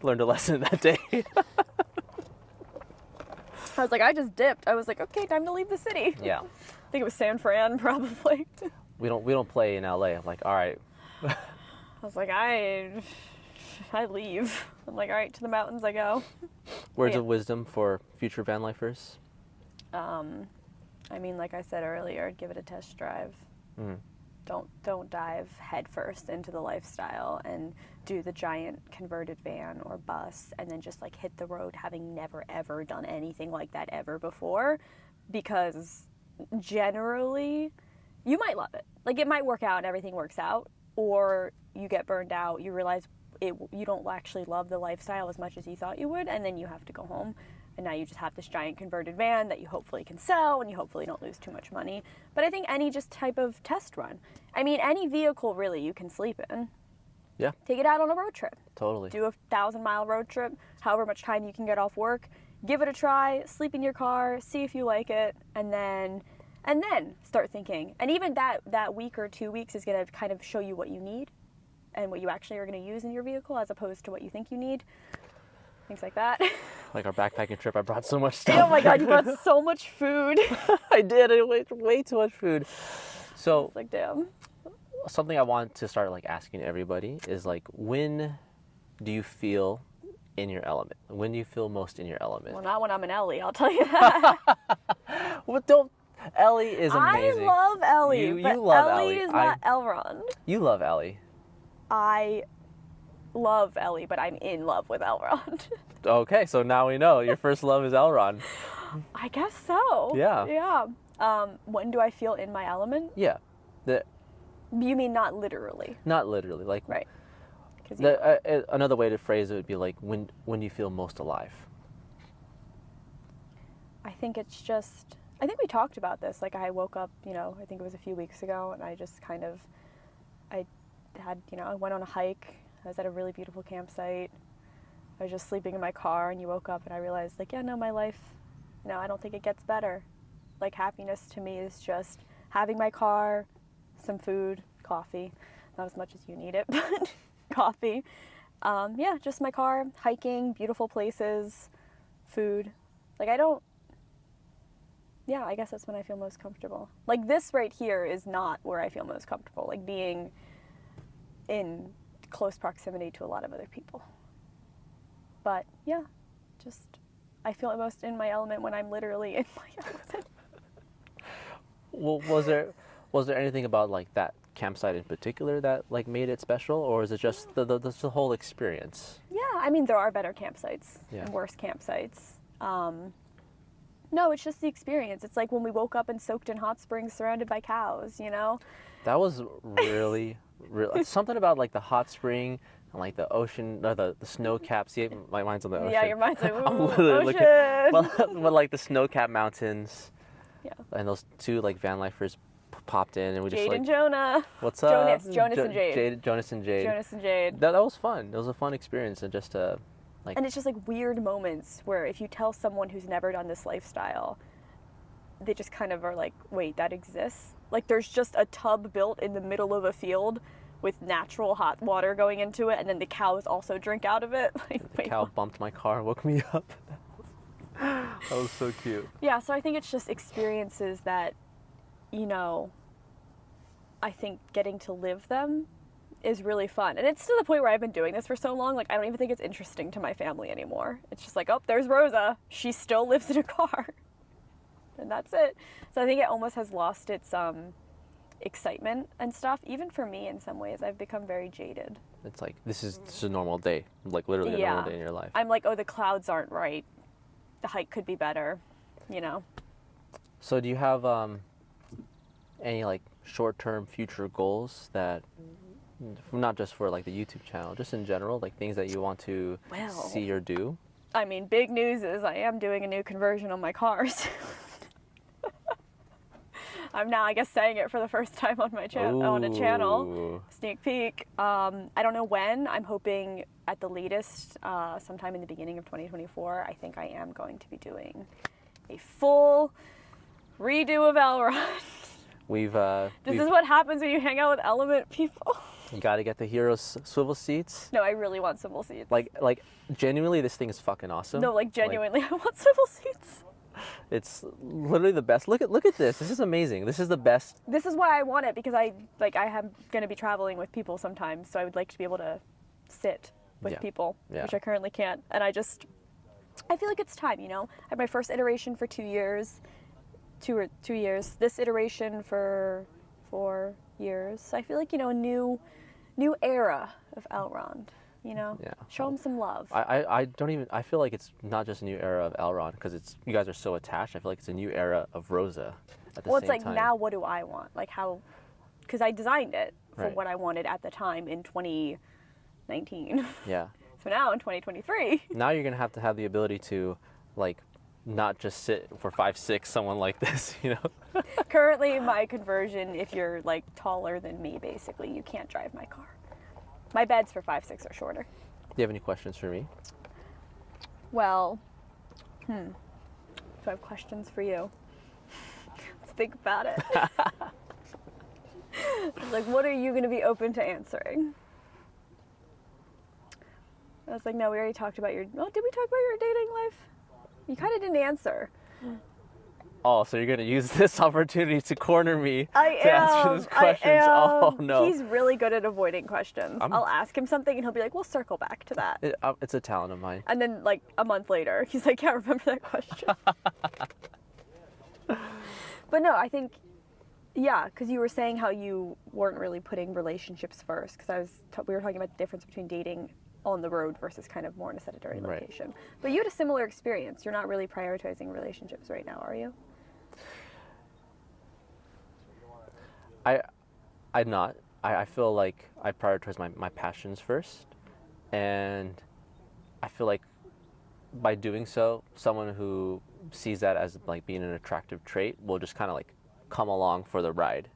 learned a lesson that day. I was like, I just dipped. I was like, okay, time to leave the city. Yeah. I think it was San Fran, probably. We don't play in LA. I'm like, all right. I was like, I leave. I'm like, all right, to the mountains I go. Words of wisdom for future van lifers? I mean, like I said earlier, give it a test drive. Mm-hmm. Don't dive headfirst into the lifestyle and do the giant converted van or bus and then just like hit the road having never ever done anything like that ever before, because generally you might love it. Like, it might work out and everything works out, or you get burned out, you realize you don't actually love the lifestyle as much as you thought you would, and then you have to go home. And now you just have this giant converted van that you hopefully can sell, and you hopefully don't lose too much money. But I think any just type of test run. I mean, any vehicle really you can sleep in. Yeah. Take it out on a road trip. Totally. Do a 1,000-mile road trip, however much time you can get off work. Give it a try, sleep in your car, see if you like it, and then start thinking. And even that week or 2 weeks is going to kind of show you what you need and what you actually are going to use in your vehicle as opposed to what you think you need. Things like that. Like our backpacking trip, I brought so much stuff. Oh my God, you brought so much food. I did. I way too much food. So It's like, damn. something I want to start like asking everybody is like, when do you feel in your element? When do you feel most in your element? Well, not when I'm an Ellie, I'll tell you that. Well, Ellie is amazing. I love Ellie, You but love Ellie Ellie. is not Elrond. You love Ellie. I love Ellie, but I'm in love with Elrond. Okay, so now we know your first love is Elrond. I guess so. Yeah. Yeah. When do I feel in my element? Yeah. You mean not literally? Not literally. Like, Right. 'Cause another way to phrase it would be like, when do you feel most alive? I think it's just, I think we talked about this. Like, I woke up, I think it was a few weeks ago, and I just kind of, I went on a hike. I was at a really beautiful campsite. I was just sleeping in my car, and you woke up, and I realized, like, yeah, no, my life, I don't think it gets better. Like, happiness to me is just having my car, some food, coffee. Not as much as you need it, but coffee. Yeah, just my car, hiking, beautiful places, food. Like, I guess that's when I feel most comfortable. Like, this right here is not where I feel most comfortable, like being in close proximity to a lot of other people. But yeah, just I feel it most in my element when I'm literally in my element. Well, was there anything about like that campsite in particular that like made it special, or is it just the whole experience? Yeah, I mean, there are better campsites Yeah. and worse campsites. No, it's just the experience. It's like when we woke up and soaked in hot springs surrounded by cows, That was really something about like the hot spring and like the ocean, or the snow capped. See, my mind's on the ocean. Yeah, your mind's like, I'm ooh, literally ocean. but like the snow capped mountains. Yeah. And those 2 like van lifers popped in, and we just Jade like, and Jonah. what's up? Jonas and Jade. Jonas and Jade. Jonas and Jade. That was fun. It was a fun experience, and just like. And it's just like weird moments where if you tell someone who's never done this lifestyle, they just kind of are like, wait, that exists? Like, there's just a tub built in the middle of a field with natural hot water going into it, and then the cows also drink out of it. Like, The cow bumped my car and woke me up. That was so cute. Yeah, so I think it's just experiences that, you know, I think getting to live them is really fun. And it's to the point where I've been doing this for so long, like I don't even think it's interesting to my family anymore. It's just like, oh, there's Rosa. She still lives in a car. And that's it. So I think it almost has lost its excitement and stuff. Even for me, in some ways, I've become very jaded. It's like, this is a normal day. Like literally a normal day in your life. I'm like, oh, the clouds aren't right. The hike could be better, you know? So do you have any like short-term future goals that, not just for like the YouTube channel, just in general, like things that you want to see or do? I mean, big news is I am doing a new conversion on my cars. I'm now, I guess, saying it for the first time on my on a channel. Sneak peek. I don't know when. I'm hoping at the latest, sometime in the beginning of 2024. I think I am going to be doing a full redo of Elrond. This is what happens when you hang out with Element people. You got to get the hero swivel seats. No, I really want swivel seats. Like genuinely, this thing is fucking awesome. No, like genuinely, I want swivel seats. It's literally the best. Look at this. This is amazing. This is the best. This is why I want it, because I am going to be traveling with people sometimes, so I would like to be able to sit with people, which I currently can't. And I feel like it's time, you know. I had my first iteration for 2 years, 2 years. This iteration for 4 years. I feel like, you know, a new era of Elrond. You know, show him some love. I feel like it's not just a new era of Elrond, because you guys are so attached. I feel like it's a new era of Rosa at the same time. Well, it's like, now what do I want? Like how, because I designed it for what I wanted at the time in 2019. Yeah. So now in 2023. Now you're going to have the ability to, like, not just sit for 5'6", someone like this, you know? Currently, my conversion, if you're, like, taller than me, basically, you can't drive my car. My beds for 5'6" or shorter. Do you have any questions for me? Well, so I have questions for you. Let's think about it. Like, what are you going to be open to answering? I was like, no, we already talked about did we talk about your dating life? You kind of didn't answer. Oh, so you're going to use this opportunity to corner me to answer these questions? Oh, no. He's really good at avoiding questions. I'll ask him something and he'll be like, we'll circle back to that. It's a talent of mine. And then, like, a month later, he's like, yeah, I remember that question. But no, I think, because you were saying how you weren't really putting relationships first, because we were talking about the difference between dating on the road versus kind of more in a sedentary location. But you had a similar experience. You're not really prioritizing relationships right now, are you? I'm not. I feel like I prioritize my passions first, and I feel like by doing so, someone who sees that as like being an attractive trait will just kind of like come along for the ride,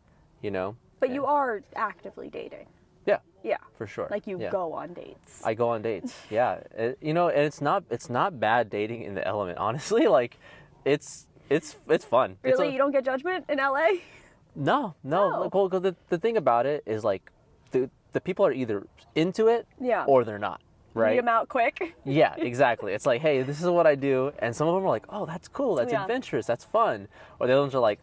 you know? But you are actively dating. Yeah. Yeah. For sure. Like you go on dates. I go on dates. Yeah. You know, and it's not bad dating in the element, honestly. Like it's fun. Really? You don't get judgment in LA? No. Oh. Well, the thing about it is like the people are either into it or they're not, right? Meet them out quick. Yeah, exactly. It's like, hey, this is what I do, and some of them are like, oh, that's cool, that's adventurous, that's fun, or the other ones are like,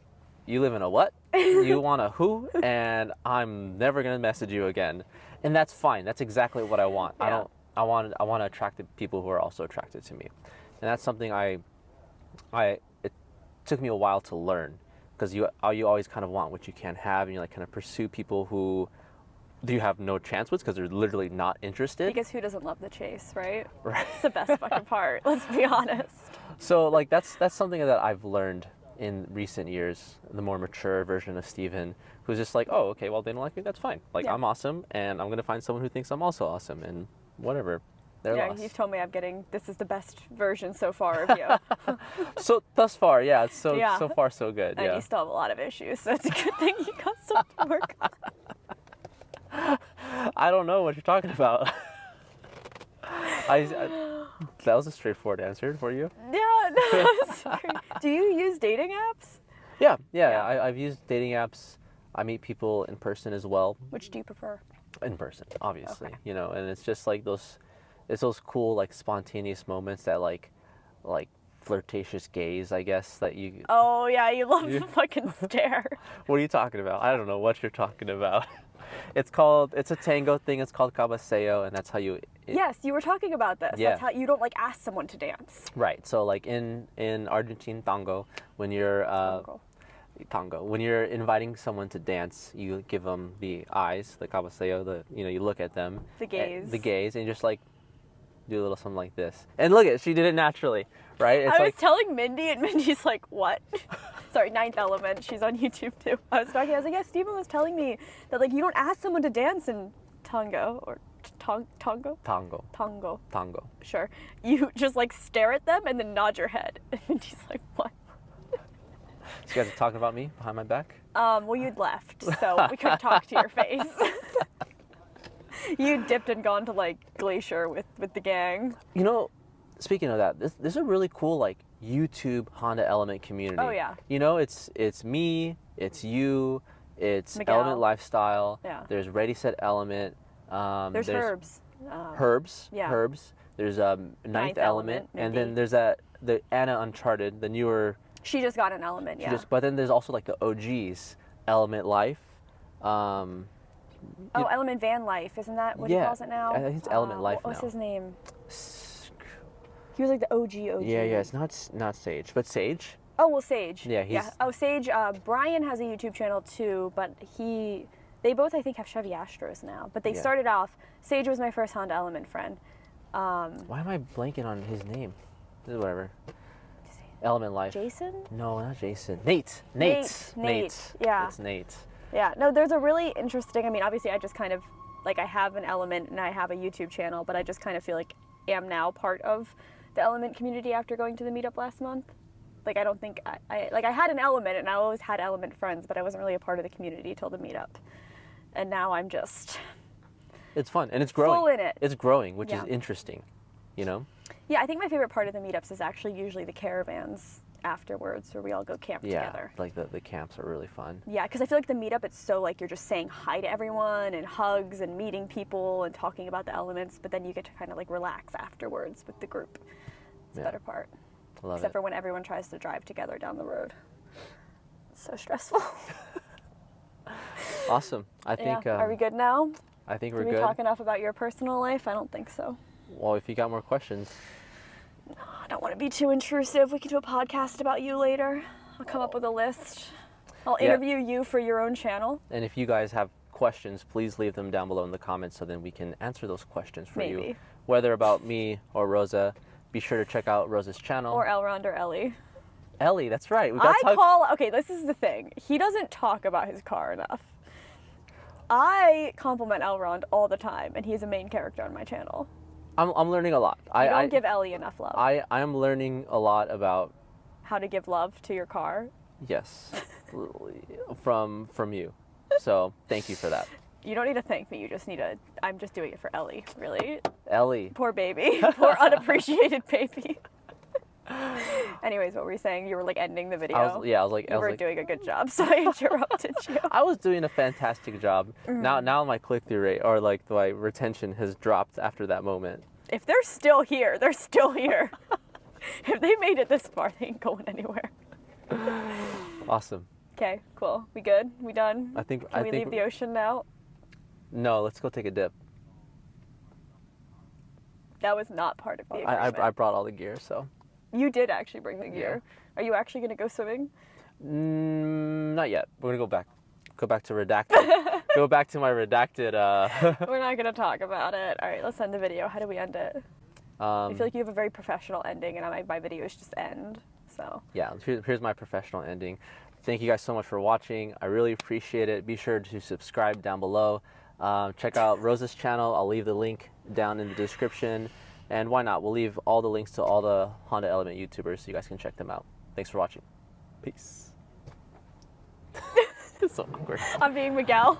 you live in a what? You want a who? And I'm never gonna message you again, and that's fine. That's exactly what I want. Yeah. I want to attract the people who are also attracted to me, and that's something it took me a while to learn. Because you always kind of want what you can't have, and you like kind of pursue people who you have no chance with because they're literally not interested. Because who doesn't love the chase, right? Right. It's the best fucking part. Let's be honest. So like that's something that I've learned in recent years. The more mature version of Steven, who's just like, oh, okay, well they don't like me, that's fine. Like I'm awesome, and I'm gonna find someone who thinks I'm also awesome, and whatever. They're lost. You've told me this is the best version so far of you. So thus far, it's so far so good. And you still have a lot of issues, so it's a good thing you got stuff to work on. I don't know what you're talking about. That was a straightforward answer for you. Yeah, no, that's great. Do you use dating apps? Yeah. I've used dating apps. I meet people in person as well. Which do you prefer? In person, obviously. Okay. You know, and it's just like those cool like spontaneous moments that like flirtatious gaze, I guess, that you... Oh yeah, you love the fucking stare. What are you talking about? I don't know what you're talking about. It's a tango thing. It's called cabaseo, and that's how you... Yes, you were talking about this. Yeah. That's how you don't like ask someone to dance. Right. So like in Argentine tango, when you're tango, when you're inviting someone to dance, you give them the eyes, the cabaseo, you look at them. The gaze. The gaze, and you just like do a little something like this. And look she did it naturally, right? It's I was telling Mindy, and Mindy's like, what? Sorry, Ninth Element. She's on YouTube too. I was like, yeah, Stephen was telling me that like you don't ask someone to dance in tango or tango. Tango. Sure. You just like stare at them and then nod your head. And Mindy's like, what? So you guys are talking about me behind my back? Well, you'd left, so we couldn't talk to your face. You dipped and gone to like Glacier with the gang. You know, speaking of that, this is a really cool like YouTube Honda Element community. Oh yeah. You know, it's me, it's you, it's Miguel. Element Lifestyle. Yeah. There's Ready Set Element. There's Herbs. Herbs. Yeah. Herbs. There's Ninth Element, and then there's the Anna Uncharted, the newer. She just got an Element. Yeah. But then there's also like the OGs, Element Life. Element Van Life, isn't that what he calls it now? I think it's Element Life What's now. his name? He was like the OG. Yeah, it's not Sage, but Sage. Oh well, Sage. Yeah, Oh, Sage. Brian has a YouTube channel too, but they both I think have Chevy Astros now. But they started off. Sage was my first Honda Element friend. Why am I blanking on his name? Whatever. Element Life. Jason? No, not Jason. Nate. Yeah. It's Nate. Yeah. No, there's a really interesting. I mean, obviously, I just kind of like I have an Element and I have a YouTube channel, but I just kind of feel like am now part of the Element community after going to the meetup last month. Like I don't think I had an Element and I always had Element friends, but I wasn't really a part of the community till the meetup. And now I'm just. It's fun and it's growing. Full in it. It's growing, which is interesting. You know. Yeah, I think my favorite part of the meetups is actually usually the caravans afterwards where we all go camp together. Yeah, like the camps are really fun. Yeah, because I feel like the meetup, it's so like you're just saying hi to everyone and hugs and meeting people and talking about the elements, but then you get to kind of like relax afterwards with the group. It's the better part. Except for when everyone tries to drive together down the road. It's so stressful. Awesome. I think. Are we good now? I think we're good. Did we talk enough about your personal life? I don't think so. Well, if you got more questions. I don't want to be too intrusive. We can do a podcast about you later. I'll come up with a list. I'll interview you for your own channel. And if you guys have questions, please leave them down below in the comments so then we can answer those questions for you. Whether about me or Rosa, be sure to check out Rosa's channel. Or Elrond or Ellie. Ellie, that's right. Okay, this is the thing. He doesn't talk about his car enough. I compliment Elrond all the time, and he's a main character on my channel. I'm learning a lot. I don't give Ellie enough love. I'm learning a lot about how to give love to your car. Yes, from you. So thank you for that. You don't need to thank me. You just need to. I'm just doing it for Ellie. Really. Ellie. Poor baby. Poor unappreciated baby. Anyways, what were you saying? You were like ending the video. I was like, you were doing a good job, so I interrupted you. I was doing a fantastic job. Mm-hmm. Now my click-through rate or like my retention has dropped after that moment. If they're still here, they're still here. If they made it this far, they ain't going anywhere. Awesome. Okay, cool. We good? We done? Can we leave the ocean now? No, let's go take a dip. That was not part of the agreement. I brought all the gear, so. You did actually bring the gear. Yeah. Are you actually going to go swimming? Not yet. We're going to go back. Go back to redacted. Go back to my redacted. We're not going to talk about it. All right, let's end the video. How do we end it? I feel like you have a very professional ending, and my videos just end. So. Yeah, here's my professional ending. Thank you guys so much for watching. I really appreciate it. Be sure to subscribe down below. Check out Rosa's channel. I'll leave the link down in the description. And why not? We'll leave all the links to all the Honda Element YouTubers so you guys can check them out. Thanks for watching. Peace. It's so awkward. I'm being Miguel.